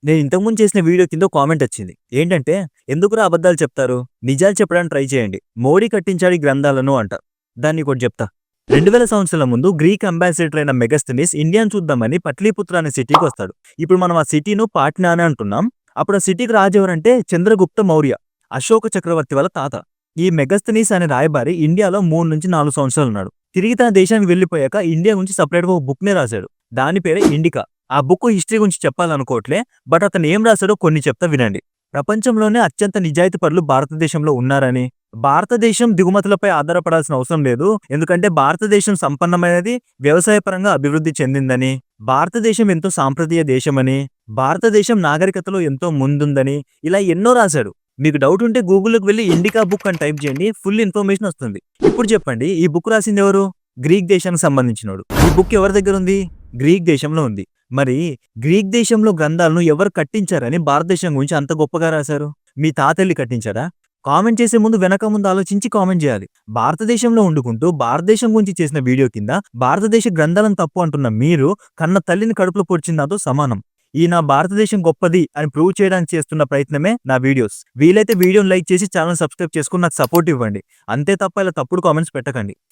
నేను ఇంతకుముందు చేసిన వీడియో కింద కామెంట్ వచ్చింది. ఏంటంటే, "ఎందుకురా అబద్ధాలు చెప్తారు? నిజాలు చెప్పడానికి ట్రై చేయండి. మోడీ కట్టించాడు ఈ గ్రంథాలను" అంటారు. దానికోటి చెప్తా. 2000 సంవత్సరాల ముందు గ్రీక్ అంబాసిడర్ అయిన మెగాస్థెనీస్ ఇండియాను చూద్దామని పట్లీపుత్ర అనే సిటీకి వస్తాడు. ఇప్పుడు మనం ఆ సిటీను పాట్నా అని అంటున్నాం. అప్పుడు ఆ సిటీకి రాజు ఎవరంటే చంద్రగుప్త మౌర్య, అశోక చక్రవర్తి వాళ్ళ తాత. ఈ మెగాస్థెనీస్ అనే రాయబారి ఇండియాలో 3-4 సంవత్సరాలు ఉన్నాడు. తిరిగి తన దేశానికి వెళ్ళిపోయాక ఇండియా గురించి సెపరేట్‌గా ఒక బుక్‌నే రాశాడు. దాని పేరే ఇండికా. ఆ బుక్ హిస్టరీ గురించి చెప్పాలనుకోవట్లే. బట్ అతను ఏం రాసాడో కొన్ని చెప్తా వినండి. ప్రపంచంలోనే అత్యంత నిజాయితీపరులు భారతదేశంలో ఉన్నారని, భారతదేశం దిగుమతులపై ఆధారపడాల్సిన అవసరం లేదు. ఎందుకంటే భారతదేశం సంపన్నమైనది, వ్యవసాయపరంగా అభివృద్ధి చెందిందని, భారతదేశం ఎంతో సాంప్రదాయ దేశమని, భారతదేశం నాగరికతలో ఎంతో ముందుందని, ఇలా ఎన్నో రాశాడు. మీకు డౌట్ ఉంటే గూగుల్‌లోకి వెళ్లి ఇండికా బుక్ అని టైప్ చేయండి. ఫుల్ ఇన్ఫర్మేషన్ వస్తుంది. ఇప్పుడు చెప్పండి, ఈ బుక్ రాసింది ఎవరు? గ్రీక్ దేశానికి సంబంధించినోడు. ఈ బుక్ ఎవరి దగ్గర ఉంది? గ్రీక్ దేశంలో ఉంది. మరి గ్రీక్ దేశంలో గ్రంథాలను ఎవరు కట్టించారని భారతదేశం గురించి అంత గొప్పగా రాశారు? మీ తాతల్లి కట్టించారా? కామెంట్ చేసే ముందు వెనక ముందు ఆలోచించి కామెంట్ చేయాలి. భారతదేశంలో వండుకుంటూ భారతదేశం గురించి చేసిన వీడియో కింద భారతదేశ గ్రంథాలను తప్పు అంటున్న మీరు కన్న తల్లిని కడుపులో పొడిచిన నాతో సమానం. ఈ నా భారతదేశం గొప్పది అని ప్రూవ్ చేయడానికి చేస్తున్న ప్రయత్నమే నా వీడియోస్. వీలైతే వీడియోని లైక్ చేసి ఛానల్ సబ్స్క్రైబ్ చేసుకుని నాకు సపోర్ట్ ఇవ్వండి. అంతే తప్ప ఇలా తప్పుడు కామెంట్స్ పెట్టకండి.